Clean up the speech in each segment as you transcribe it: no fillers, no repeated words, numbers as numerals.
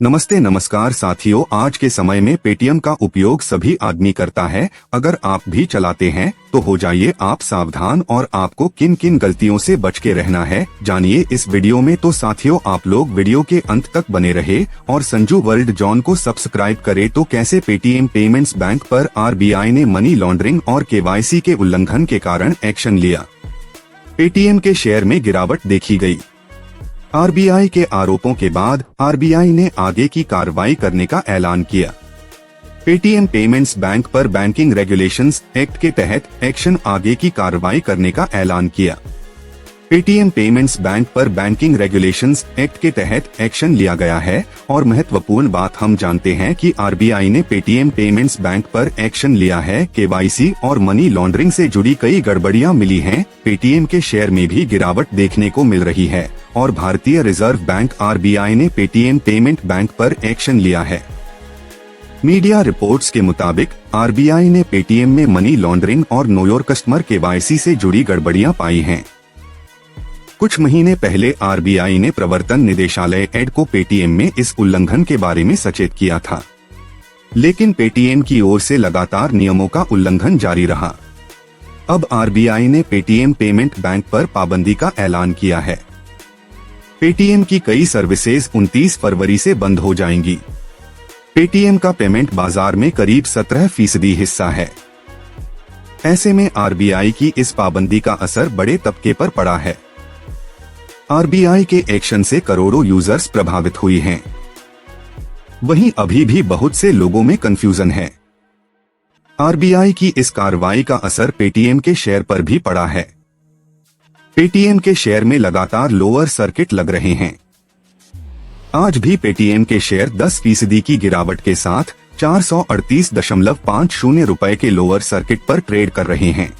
नमस्ते नमस्कार साथियों, आज के समय में पेटीएम का उपयोग सभी आदमी करता है। अगर आप भी चलाते हैं तो हो जाइए आप सावधान और आपको किन किन गलतियों से बच के रहना है, जानिए इस वीडियो में। तो साथियों, आप लोग वीडियो के अंत तक बने रहे और संजू वर्ल्ड जॉन को सब्सक्राइब करे। तो कैसे पेटीएम पेमेंट्स बैंक पर आरबीआई ने मनी लॉन्ड्रिंग और केवाईसी के उल्लंघन के कारण एक्शन लिया। पेटीएम के शेयर में गिरावट देखी गई। आरबीआई के आरोपों के बाद आरबीआई ने आगे की कार्रवाई करने का ऐलान किया। पेटीएम पेमेंट्स बैंक पर बैंकिंग रेगुलेशंस एक्ट के तहत एक्शन आगे की कार्रवाई करने का ऐलान किया। पेटीएम पेमेंट्स बैंक पर बैंकिंग रेगुलेशंस एक्ट के तहत एक्शन लिया गया है और महत्वपूर्ण बात हम जानते हैं कि आरबीआई ने पेटीएम पेमेंट्स बैंक पर एक्शन लिया है। केवाईसी और मनी लॉन्ड्रिंग से जुड़ी कई गड़बड़ियां मिली हैं। पेटीएम के शेयर में भी गिरावट देखने को मिल रही है और भारतीय रिजर्व बैंक आरबीआई ने पेटीएम पेमेंट बैंक पर एक्शन लिया है। मीडिया रिपोर्ट्स के मुताबिक आरबीआई ने पेटीएम में मनी लॉन्ड्रिंग और नो योर कस्टमर केवाईसी से जुड़ी गड़बड़ियां पाई हैं। कुछ महीने पहले आरबीआई ने प्रवर्तन निदेशालय एड को पेटीएम में इस उल्लंघन के बारे में सचेत किया था, लेकिन पेटीएम की ओर से लगातार नियमों का उल्लंघन जारी रहा। अब आरबीआई ने पेटीएम पेमेंट बैंक पर पाबंदी का ऐलान किया है। पेटीएम की कई सर्विसेज 29 फरवरी से बंद हो जाएंगी। पेटीएम का पेमेंट बाजार में करीब 17% हिस्सा है। ऐसे में आरबीआई की इस पाबंदी का असर बड़े तबके पर पड़ा है। आरबीआई के एक्शन से करोड़ों यूजर्स प्रभावित हुई हैं। वहीं अभी भी बहुत से लोगों में कंफ्यूजन है। आरबीआई की इस कार्रवाई का असर पेटीएम के शेयर पर भी पड़ा है। पेटीएम के शेयर में लगातार लोअर सर्किट लग रहे हैं। आज भी पेटीएम के शेयर 10% की गिरावट के साथ 438.50 रुपए के लोअर सर्किट पर ट्रेड कर रहे हैं।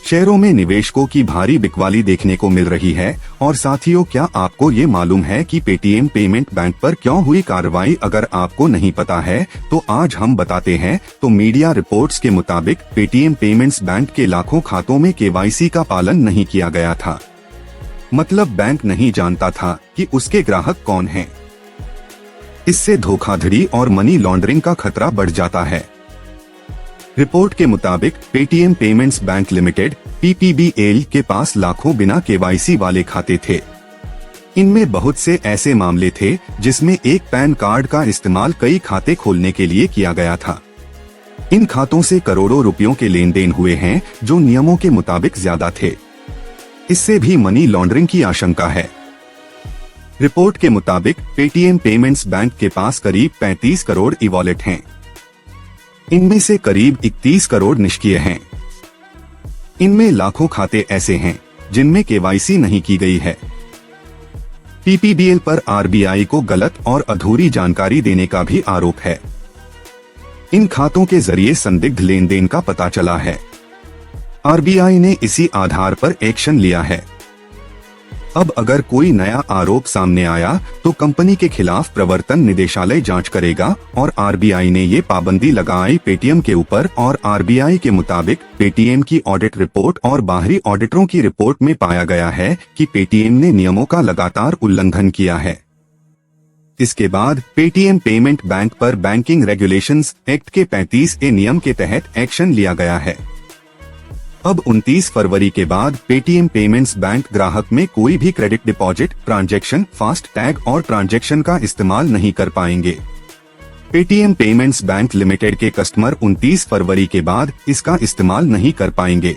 शेयरों में निवेशकों की भारी बिकवाली देखने को मिल रही है। और साथियों, क्या आपको ये मालूम है कि पेटीएम पेमेंट बैंक पर क्यों हुई कार्रवाई? अगर आपको नहीं पता है तो आज हम बताते हैं। तो मीडिया रिपोर्ट्स के मुताबिक पेटीएम पेमेंट्स बैंक के लाखों खातों में केवाईसी का पालन नहीं किया गया था। मतलब बैंक नहीं जानता था कि उसके ग्राहक कौन हैं। इससे धोखाधड़ी और मनी लॉन्ड्रिंग का खतरा बढ़ जाता है। रिपोर्ट के मुताबिक Paytm payments bank limited (PPBL) के पास लाखों बिना केवाईसी वाले खाते थे। इनमें बहुत से ऐसे मामले थे जिसमें एक पैन कार्ड का इस्तेमाल कई खाते खोलने के लिए किया गया था। इन खातों से करोड़ों रुपयों के लेन देन हुए हैं, जो नियमों के मुताबिक ज्यादा थे। इससे भी मनी लॉन्ड्रिंग की आशंका है। रिपोर्ट के मुताबिक पेटीएम पेमेंट्स बैंक के पास करीब 35 करोड़ ई वॉलेट हैं। इनमें से करीब 31 करोड़ निष्क्रिय हैं। इनमें लाखों खाते ऐसे हैं जिनमें केवाईसी नहीं की गई है। PPBL पर आरबीआई को गलत और अधूरी जानकारी देने का भी आरोप है। इन खातों के जरिए संदिग्ध लेन देन का पता चला है। आरबीआई ने इसी आधार पर एक्शन लिया है। अब अगर कोई नया आरोप सामने आया तो कंपनी के खिलाफ प्रवर्तन निदेशालय जांच करेगा और आरबीआई ने ये पाबंदी लगाई पेटीएम के ऊपर। और आरबीआई के मुताबिक पेटीएम की ऑडिट रिपोर्ट और बाहरी ऑडिटरों की रिपोर्ट में पाया गया है कि पेटीएम ने नियमों का लगातार उल्लंघन किया है। इसके बाद पेटीएम पेमेंट बैंक पर बैंकिंग रेगुलेशंस एक्ट के 35A नियम के तहत एक्शन लिया गया है। अब 29 फरवरी के बाद पेटीएम पेमेंट्स बैंक ग्राहक में कोई भी credit deposit, transaction, fast tag और ट्रांजैक्शन का इस्तेमाल नहीं कर पाएंगे। पेटीएम पेमेंट्स बैंक लिमिटेड के कस्टमर 29 फरवरी के बाद इसका इस्तेमाल नहीं कर पाएंगे।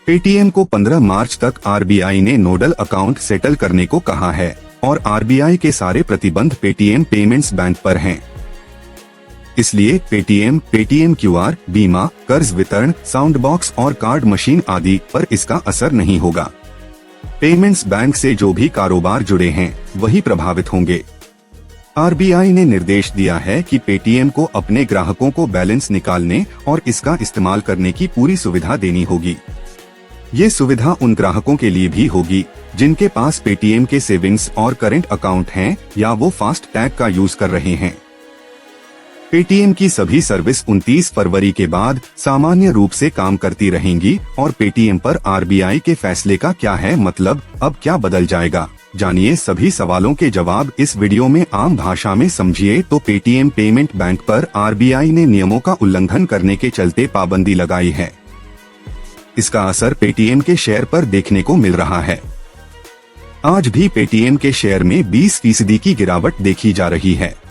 पेटीएम को 15 मार्च तक आरबीआई ने नोडल अकाउंट सेटल करने को कहा है और आरबीआई के सारे प्रतिबंध पेटीएम पेमेंट्स बैंक पर हैं। इसलिए पेटीएम क्यूआर, बीमा, कर्ज वितरण, साउंड बॉक्स और कार्ड मशीन आदि पर इसका असर नहीं होगा। पेमेंट्स बैंक से जो भी कारोबार जुड़े हैं वही प्रभावित होंगे। आरबीआई ने निर्देश दिया है कि पेटीएम को अपने ग्राहकों को बैलेंस निकालने और इसका इस्तेमाल करने की पूरी सुविधा देनी होगी। ये सुविधा उन ग्राहकों के लिए भी होगी जिनके पास पेटीएम के सेविंग्स और करंट अकाउंट हैं या वो फास्ट टैग का यूज कर रहे हैं। पेटीएम की सभी सर्विस 29 फरवरी के बाद सामान्य रूप से काम करती रहेंगी। और पेटीएम पर आरबीआई के फैसले का क्या है मतलब, अब क्या बदल जाएगा? जानिए सभी सवालों के जवाब इस वीडियो में आम भाषा में समझिए। तो पेटीएम पेमेंट बैंक पर आरबीआई ने नियमों का उल्लंघन करने के चलते पाबंदी लगाई है। इसका असर पेटीएम के शेयर पर देखने को मिल रहा है। आज भी पेटीएम के शेयर में 20% की गिरावट देखी जा रही है।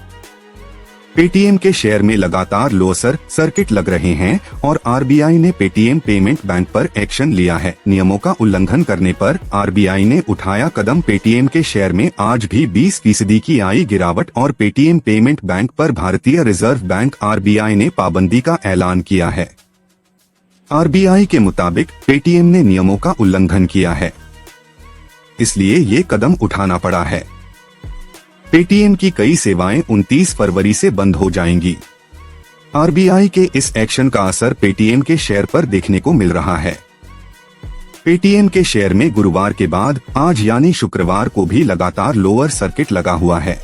पेटीएम के शेयर में लगातार लोअर सर्किट लग रहे हैं और आरबीआई ने पेटीएम पेमेंट बैंक पर एक्शन लिया है। नियमों का उल्लंघन करने पर आरबीआई ने उठाया कदम। पेटीएम के शेयर में आज भी 20% की आई गिरावट और पेटीएम पेमेंट बैंक पर भारतीय रिजर्व बैंक आरबीआई ने पाबंदी का ऐलान किया है। आरबीआई के मुताबिक पेटीएम ने नियमों का उल्लंघन किया है, इसलिए ये कदम उठाना पड़ा है। पेटीएम की कई सेवाएं 29 फरवरी से बंद हो जाएंगी। आरबीआई के इस एक्शन का असर पेटीएम के शेयर पर देखने को मिल रहा है। पेटीएम के शेयर में गुरुवार के बाद आज यानी शुक्रवार को भी लगातार लोअर सर्किट लगा हुआ है।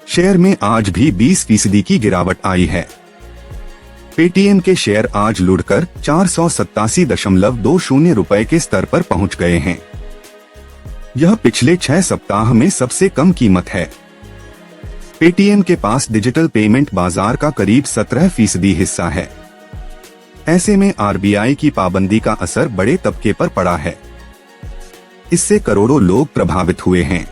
शेयर में आज भी 20% की गिरावट आई है। पेटीएम के शेयर आज लुढ़कर 487.20 रुपए के स्तर पर पहुंच गए हैं। यह पिछले 6 सप्ताह में सबसे कम कीमत है। पेटीएम के पास डिजिटल पेमेंट बाजार का करीब 17% हिस्सा है। ऐसे में आरबीआई की पाबंदी का असर बड़े तबके पर पड़ा है। इससे करोड़ों लोग प्रभावित हुए हैं।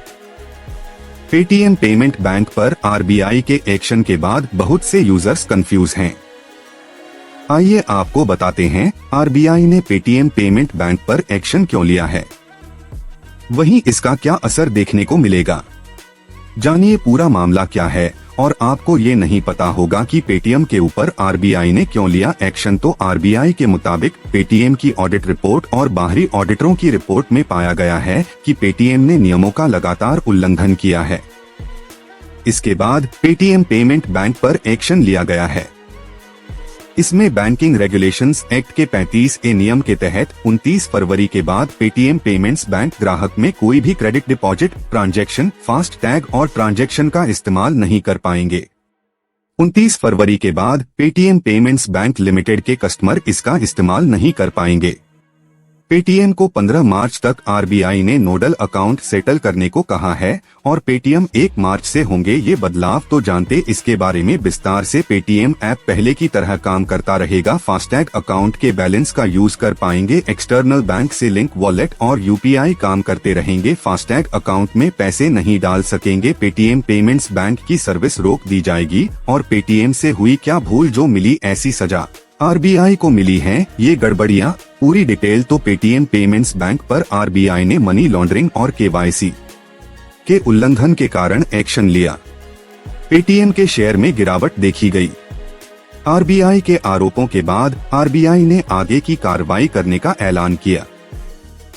पेटीएम पेमेंट बैंक पर आरबीआई के एक्शन के बाद बहुत से यूजर्स कंफ्यूज हैं। आइए आपको बताते हैं आरबीआई ने पेटीएम पेमेंट बैंक पर एक्शन क्यों लिया है, वहीं इसका क्या असर देखने को मिलेगा। जानिए पूरा मामला क्या है और आपको ये नहीं पता होगा कि पेटीएम के ऊपर आरबीआई ने क्यों लिया एक्शन। तो आरबीआई के मुताबिक पेटीएम की ऑडिट रिपोर्ट और बाहरी ऑडिटरों की रिपोर्ट में पाया गया है कि पेटीएम ने नियमों का लगातार उल्लंघन किया है। इसके बाद पेटीएम पेमेंट बैंक पर एक्शन लिया गया है। इसमें बैंकिंग रेगुलेशंस एक्ट के 35A नियम के तहत 29 फरवरी के बाद पेटीएम पेमेंट्स बैंक ग्राहक में कोई भी credit deposit transaction, fast tag और ट्रांजैक्शन का इस्तेमाल नहीं कर पाएंगे। 29 फरवरी के बाद पेटीएम पेमेंट्स बैंक लिमिटेड के कस्टमर इसका इस्तेमाल नहीं कर पाएंगे। पेटीएम को 15 मार्च तक आरबीआई ने नोडल अकाउंट सेटल करने को कहा है और पेटीएम 1 मार्च से होंगे ये बदलाव। तो जानते इसके बारे में विस्तार से। पेटीएम ऐप पहले की तरह काम करता रहेगा। फास्टैग अकाउंट के बैलेंस का यूज कर पाएंगे। एक्सटर्नल बैंक से लिंक वॉलेट और यूपीआई काम करते रहेंगे। फास्टैग अकाउंट में पैसे नहीं डाल सकेंगे। पेटीएम पेमेंट्स बैंक की सर्विस रोक दी जाएगी। और पेटीएम से हुई क्या भूल जो मिली ऐसी सजा आरबीआई को मिली है, ये गड़बड़ियां पूरी डिटेल। तो पेटीएम पेमेंट्स बैंक पर आरबीआई ने मनी लॉन्ड्रिंग और केवाईसी के उल्लंघन के कारण एक्शन लिया। पेटीएम के शेयर में गिरावट देखी गई। आरबीआई के आरोपों के बाद आरबीआई ने आगे की कार्रवाई करने का ऐलान किया।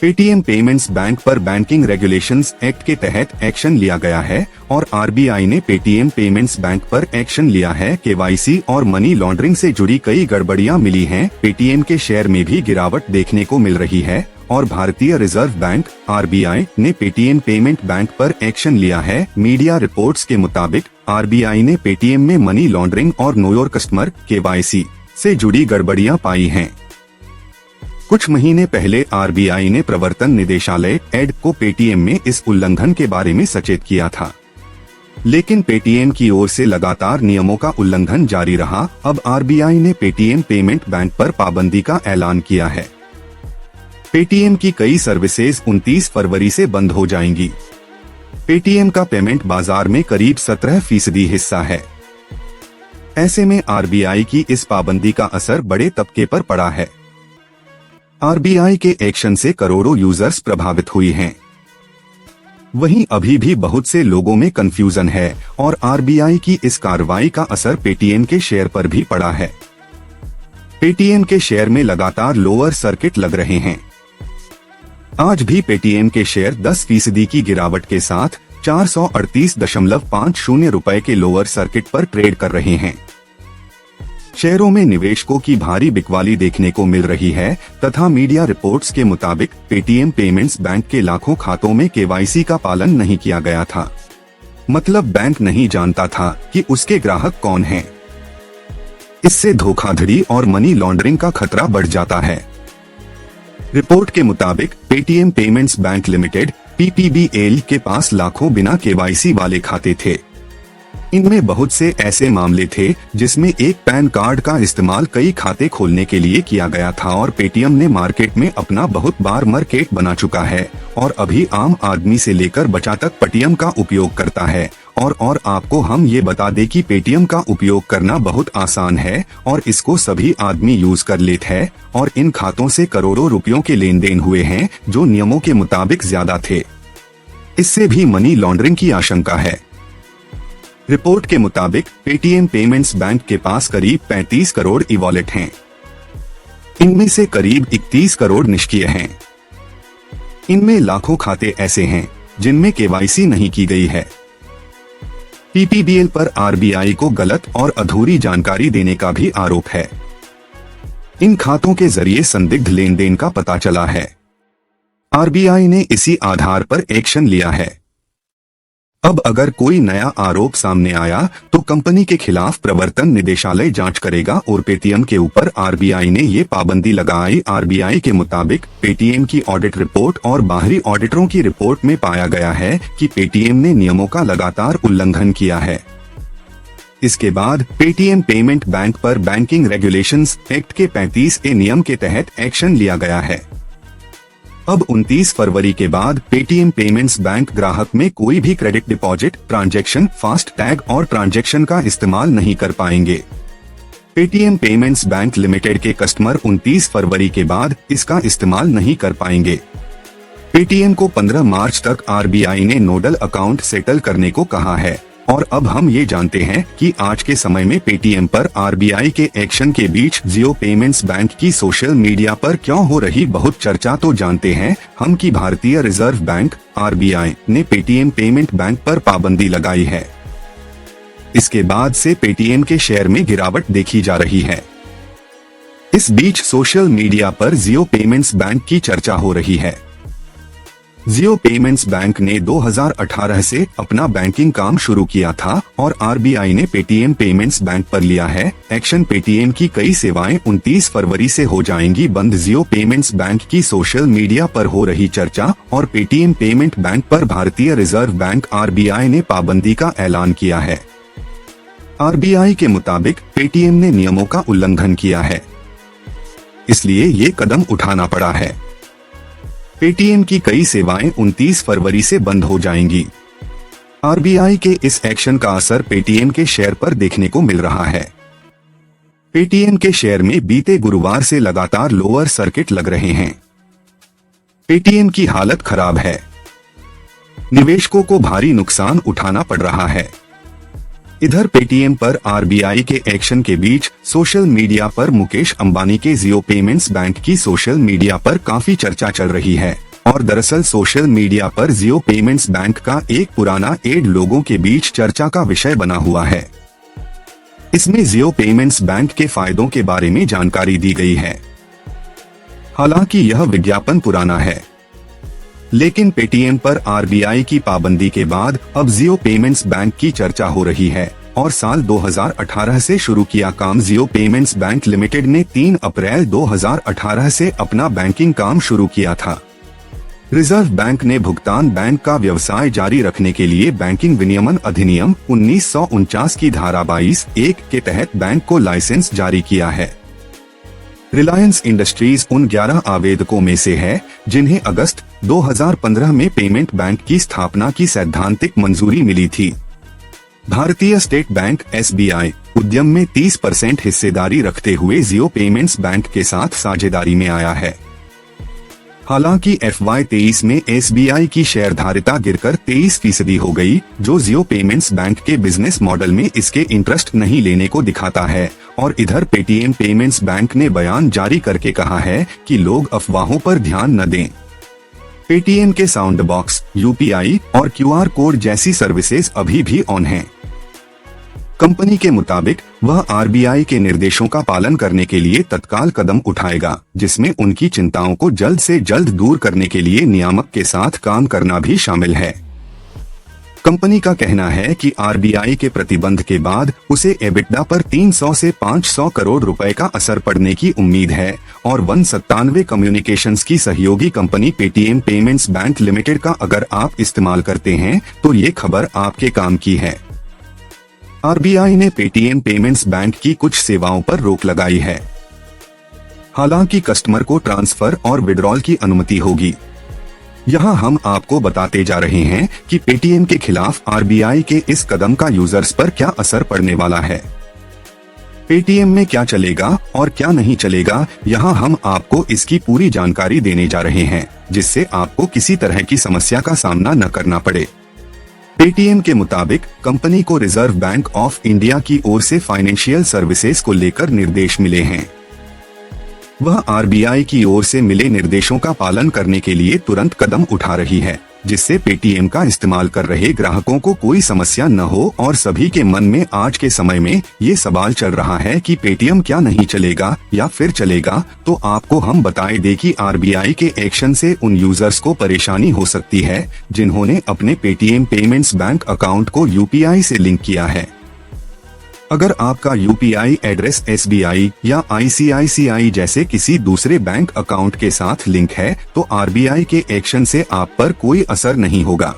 पेटीएम पेमेंट्स बैंक पर बैंकिंग रेगुलेशंस एक्ट के तहत एक्शन लिया गया है और आरबीआई ने पेटीएम पेमेंट्स बैंक पर एक्शन लिया है। केवाईसी और मनी लॉन्ड्रिंग से जुड़ी कई गड़बड़ियां मिली हैं। पेटीएम के शेयर में भी गिरावट देखने को मिल रही है और भारतीय रिजर्व बैंक आरबीआई ने पेटीएम पेमेंट बैंक पर एक्शन लिया है। मीडिया रिपोर्ट्स के मुताबिक आरबीआई ने पेटीएम में मनी लॉन्ड्रिंग और नो योर कस्टमर केवाईसी से जुड़ी गड़बड़ियां पाई हैं। कुछ महीने पहले आरबीआई ने प्रवर्तन निदेशालय एड को पेटीएम में इस उल्लंघन के बारे में सचेत किया था, लेकिन पेटीएम की ओर से लगातार नियमों का उल्लंघन जारी रहा। अब आरबीआई ने पेटीएम पेमेंट बैंक पर पाबंदी का ऐलान किया है। पेटीएम की कई सर्विसेज 29 फरवरी से बंद हो जाएंगी। पेटीएम का पेमेंट बाजार में करीब 17% हिस्सा है। ऐसे में आरबीआई की इस पाबंदी का असर बड़े तबके पर पड़ा है। आरबीआई के एक्शन से करोड़ों यूजर्स प्रभावित हुई हैं। वहीं अभी भी बहुत से लोगों में कंफ्यूजन है और आरबीआई की इस कार्रवाई का असर पेटीएम के शेयर पर भी पड़ा है। पेटीएम के शेयर में लगातार लोअर सर्किट लग रहे हैं। आज भी पेटीएम के शेयर 10% की गिरावट के साथ 438.50 रुपए के लोअर सर्किट पर ट्रेड कर रहे हैं। शेयरों में निवेशकों की भारी बिकवाली देखने को मिल रही है तथा मीडिया रिपोर्ट्स के मुताबिक पेटीएम पेमेंट्स बैंक के लाखों खातों में केवाईसी का पालन नहीं किया गया था। मतलब बैंक नहीं जानता था कि उसके ग्राहक कौन हैं। इससे धोखाधड़ी और मनी लॉन्ड्रिंग का खतरा बढ़ जाता है। रिपोर्ट के मुताबिक Paytm payments bank limited PPBL के पास लाखों बिना केवाईसी वाले खाते थे। इनमें बहुत से ऐसे मामले थे जिसमें एक पैन कार्ड का इस्तेमाल कई खाते खोलने के लिए किया गया था और पेटीएम ने मार्केट में अपना बहुत बार मार्केट बना चुका है और अभी आम आदमी से लेकर बच्चा तक पेटीएम का उपयोग करता है। और आपको हम ये बता दें कि पेटीएम का उपयोग करना बहुत आसान है और इसको सभी आदमी यूज कर लेते हैं और इन खातों से करोड़ों रुपयों के लेन देन हुए हैं जो नियमों के मुताबिक ज्यादा थे। इससे भी मनी लॉन्ड्रिंग की आशंका है। रिपोर्ट के मुताबिक पेटीएम पेमेंट्स बैंक के पास करीब 35 करोड़ ई वॉलेट हैं। इनमें से करीब 31 करोड़ निष्क्रिय हैं। इनमें लाखों खाते ऐसे हैं जिनमें केवाईसी नहीं की गई है। पीपीबीएल पर आरबीआई को गलत और अधूरी जानकारी देने का भी आरोप है। इन खातों के जरिए संदिग्ध लेन देन का पता चला है। आरबीआई ने इसी आधार पर एक्शन लिया है। अब अगर कोई नया आरोप सामने आया तो कंपनी के खिलाफ प्रवर्तन निदेशालय जांच करेगा और पेटीएम के ऊपर आरबीआई ने ये पाबंदी लगाई। आरबीआई के मुताबिक पेटीएम की ऑडिट रिपोर्ट और बाहरी ऑडिटरों की रिपोर्ट में पाया गया है कि पेटीएम ने नियमों का लगातार उल्लंघन किया है। इसके बाद पेटीएम पेमेंट बैंक पर बैंकिंग रेगुलेशंस एक्ट के 35A नियम के तहत एक्शन लिया गया है। अब 29 फरवरी के बाद पेटीएम पेमेंट्स बैंक ग्राहक में कोई भी credit deposit transaction, fast tag और ट्रांजैक्शन का इस्तेमाल नहीं कर पाएंगे। पेटीएम पेमेंट्स बैंक लिमिटेड के कस्टमर 29 फरवरी के बाद इसका इस्तेमाल नहीं कर पाएंगे। पेटीएम को 15 मार्च तक आरबीआई ने नोडल अकाउंट सेटल करने को कहा है। और अब हम ये जानते हैं कि आज के समय में पेटीएम पर आरबीआई के एक्शन के बीच जियो पेमेंट्स बैंक की सोशल मीडिया पर क्यों हो रही बहुत चर्चा। तो जानते हैं हम कि भारतीय रिजर्व बैंक आरबीआई ने पेटीएम पेमेंट बैंक पर पाबंदी लगाई है। इसके बाद से पेटीएम के शेयर में गिरावट देखी जा रही है। इस बीच सोशल मीडिया पर जियो पेमेंट्स बैंक की चर्चा हो रही है। जियो पेमेंट्स बैंक ने 2018 से अपना बैंकिंग काम शुरू किया था और आरबीआई ने पेटीएम पेमेंट्स बैंक पर लिया है एक्शन। पेटीएम की कई सेवाएं 29 फरवरी से हो जाएंगी बंद। जियो पेमेंट्स बैंक की सोशल मीडिया पर हो रही चर्चा और पेटीएम पेमेंट बैंक पर भारतीय रिजर्व बैंक आरबीआई ने पाबंदी का ऐलान किया है। आरबीआई के मुताबिक पेटीएम ने नियमों का उल्लंघन किया है, इसलिए ये कदम उठाना पड़ा है। पेटीएम की कई सेवाएं 29 फरवरी से बंद हो जाएंगी। आरबीआई के इस एक्शन का असर पेटीएम के शेयर पर देखने को मिल रहा है। पेटीएम के शेयर में बीते गुरुवार से लगातार लोअर सर्किट लग रहे हैं। पेटीएम की हालत खराब है। निवेशकों को भारी नुकसान उठाना पड़ रहा है। इधर पेटीएम पर आरबीआई के एक्शन के बीच सोशल मीडिया पर मुकेश अंबानी के जियो पेमेंट्स बैंक की सोशल मीडिया पर काफी चर्चा चल रही है। और दरअसल सोशल मीडिया पर जियो पेमेंट्स बैंक का एक पुराना एड लोगों के बीच चर्चा का विषय बना हुआ है। इसमें जियो पेमेंट्स बैंक के फायदों के बारे में जानकारी दी गई है। हालांकि यह विज्ञापन पुराना है, लेकिन पेटीएम पर आरबीआई की पाबंदी के बाद अब जियो पेमेंट्स बैंक की चर्चा हो रही है। और साल 2018 से शुरू किया काम जियो पेमेंट्स बैंक लिमिटेड ने 3 अप्रैल 2018 से अपना बैंकिंग काम शुरू किया था। रिजर्व बैंक ने भुगतान बैंक का व्यवसाय जारी रखने के लिए बैंकिंग विनियमन अधिनियम 1949 की धारा 22(1) के तहत बैंक को लाइसेंस जारी किया है। रिलायंस इंडस्ट्रीज उन 11 आवेदकों में से है जिन्हें अगस्त 2015 में पेमेंट बैंक की स्थापना की सैद्धांतिक मंजूरी मिली थी। भारतीय स्टेट बैंक (SBI) उद्यम में 30% हिस्सेदारी रखते हुए जियो पेमेंट्स बैंक के साथ साझेदारी में आया है। हालांकि FY23 में SBI की शेयरधारिता गिरकर 23% हो गई, जो जियो पेमेंट्स बैंक के बिजनेस मॉडल में इसके इंटरेस्ट नहीं लेने को दिखाता है। और इधर पेटीएम पेमेंट्स बैंक ने बयान जारी करके कहा है कि लोग अफवाहों पर ध्यान न दें। पेटीएम के साउंड बॉक्स, UPI और QR कोड जैसी सर्विसेज अभी भी ऑन हैं। कंपनी के मुताबिक वह आरबीआई के निर्देशों का पालन करने के लिए तत्काल कदम उठाएगा, जिसमें उनकी चिंताओं को जल्द से जल्द दूर करने के लिए नियामक के साथ काम करना भी शामिल है। कंपनी का कहना है कि आरबीआई के प्रतिबंध के बाद उसे एबिटडा पर 300 से 500 करोड़ रुपए का असर पड़ने की उम्मीद है और 197 कम्युनिकेशंस की सहयोगी company Paytm payments bank limited का अगर आप इस्तेमाल करते हैं तो ये खबर आपके काम की है। आरबीआई ने पेटीएम पेमेंट्स बैंक की कुछ सेवाओं पर रोक लगाई है। हालांकि कस्टमर को ट्रांसफर और विड्रॉल की अनुमति होगी। यहाँ हम आपको बताते जा रहे हैं कि पेटीएम के खिलाफ आरबीआई के इस कदम का यूजर्स पर क्या असर पड़ने वाला है। पेटीएम में क्या चलेगा और क्या नहीं चलेगा, यहाँ हम आपको इसकी पूरी जानकारी देने जा रहे हैं, जिससे आपको किसी तरह की समस्या का सामना न करना पड़े। पेटीएम के मुताबिक कंपनी को रिजर्व बैंक ऑफ इंडिया की ओर से फाइनेंशियल सर्विसेज को लेकर निर्देश मिले हैं। वह आरबीआई की ओर से मिले निर्देशों का पालन करने के लिए तुरंत कदम उठा रही है, जिससे पेटीएम का इस्तेमाल कर रहे ग्राहकों को कोई समस्या न हो। और सभी के मन में आज के समय में ये सवाल चल रहा है कि पेटीएम क्या नहीं चलेगा या फिर चलेगा, तो आपको हम बताए दे कि आरबीआई के एक्शन से उन यूजर्स को परेशानी हो सकती है जिन्होंने अपने पेटीएम पेमेंट्स बैंक अकाउंट को यूपीआई से लिंक किया है। अगर आपका यूपीआई एड्रेस एसबीआई या आईसीआईसीआई जैसे किसी दूसरे बैंक अकाउंट के साथ लिंक है तो आरबीआई के एक्शन से आप पर कोई असर नहीं होगा।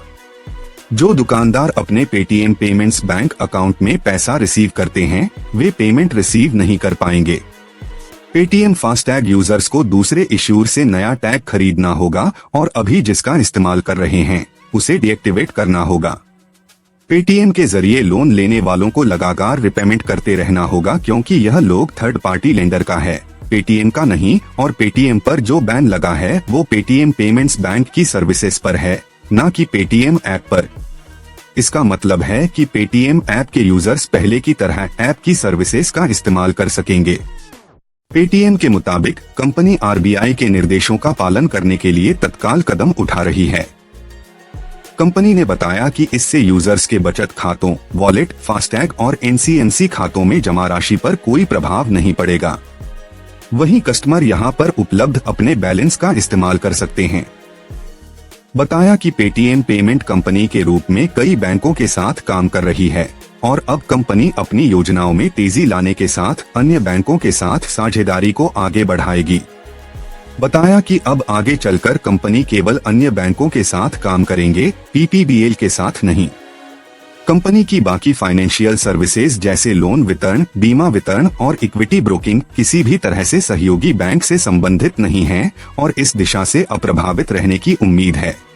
जो दुकानदार अपने पेटीएम पेमेंट्स बैंक अकाउंट में पैसा रिसीव करते हैं वे पेमेंट रिसीव नहीं कर पाएंगे। पेटीएम फास्टैग यूजर्स को दूसरे इश्यूर से नया टैग खरीदना होगा और अभी जिसका इस्तेमाल कर रहे हैं उसे डीएक्टिवेट करना होगा। पेटीएम के जरिए लोन लेने वालों को लगातार रिपेमेंट करते रहना होगा, क्योंकि यह लोग थर्ड पार्टी लेंडर का है, पेटीएम का नहीं। और पेटीएम पर जो बैन लगा है वो पेटीएम पेमेंट्स बैंक की सर्विसेज पर है, न कि पेटीएम ऐप पर। इसका मतलब है कि पेटीएम ऐप के यूजर्स पहले की तरह ऐप की सर्विसेज का इस्तेमाल कर सकेंगे। पेटीएम के मुताबिक कंपनी आरबीआई के निर्देशों का पालन करने के लिए तत्काल कदम उठा रही है। कंपनी ने बताया कि इससे यूजर्स के बचत खातों, वॉलेट, फास्टैग और एनसीएमसी खातों में जमा राशि पर कोई प्रभाव नहीं पड़ेगा। वहीं कस्टमर यहां पर उपलब्ध अपने बैलेंस का इस्तेमाल कर सकते हैं। बताया कि पेटीएम पेमेंट कंपनी के रूप में कई बैंकों के साथ काम कर रही है और अब कंपनी अपनी योजनाओं में तेजी लाने के साथ अन्य बैंकों के साथ साझेदारी को आगे बढ़ाएगी। बताया कि अब आगे चलकर कंपनी केवल अन्य बैंकों के साथ काम करेंगे, पीपीबीएल के साथ नहीं। कंपनी की बाकी फाइनेंशियल सर्विसेज जैसे लोन वितरण, बीमा वितरण और इक्विटी ब्रोकिंग किसी भी तरह से सहयोगी बैंक से संबंधित नहीं है और इस दिशा से अप्रभावित रहने की उम्मीद है।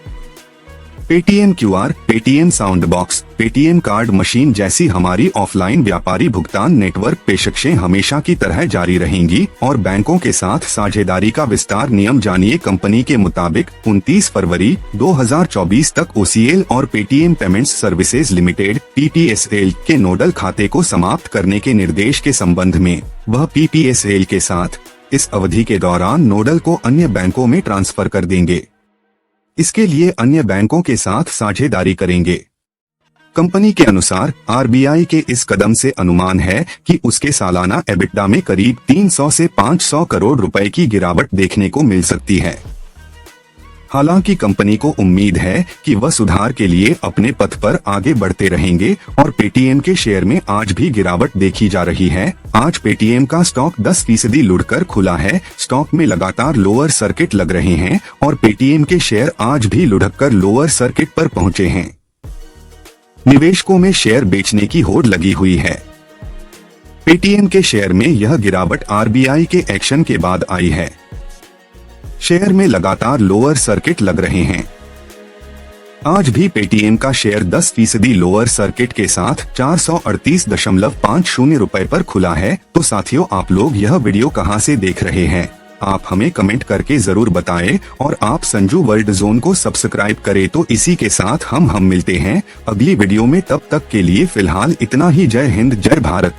Paytm QR, Paytm sound box, Paytm card machine जैसी हमारी ऑफलाइन व्यापारी भुगतान नेटवर्क पेशकशें हमेशा की तरह जारी रहेंगी और बैंकों के साथ साझेदारी का विस्तार नियम जानिए। कंपनी के मुताबिक 29 फरवरी 2024 तक ओसीएल और पेटीएम पेमेंट्स सर्विसेज लिमिटेड (पीपीएसएल) के नोडल खाते को समाप्त करने के निर्देश के संबंध में वह पीपीएसएल के साथ इस अवधि के दौरान नोडल को अन्य बैंकों में ट्रांसफर कर देंगे। इसके लिए अन्य बैंकों के साथ साझेदारी करेंगे। कंपनी के अनुसार आरबीआई के इस कदम से अनुमान है कि उसके सालाना एबिटडा में करीब 300 से 500 करोड़ रुपए की गिरावट देखने को मिल सकती है। हालांकि कंपनी को उम्मीद है कि वह सुधार के लिए अपने पथ पर आगे बढ़ते रहेंगे और पेटीएम के शेयर में आज भी गिरावट देखी जा रही है। आज पेटीएम का स्टॉक 10% लुढ़कर खुला है। स्टॉक में लगातार लोअर सर्किट लग रहे हैं और पेटीएम के शेयर आज भी लुढ़ककर लोअर सर्किट पर पहुंचे हैं। निवेशकों में शेयर बेचने की होड़ लगी हुई है। पेटीएम के शेयर में यह गिरावट आरबीआई के एक्शन के बाद आई है। शेयर में लगातार लोअर सर्किट लग रहे हैं। आज भी पेटीएम का शेयर 10% लोअर सर्किट के साथ 438.50 रुपए पर खुला है। तो साथियों, आप लोग यह वीडियो कहां से देख रहे हैं आप हमें कमेंट करके जरूर बताएं और आप संजू वर्ल्ड जोन को सब्सक्राइब करें। तो इसी के साथ हम मिलते हैं अगली वीडियो में। तब तक के लिए फिलहाल इतना ही। जय हिंद, जय भारत।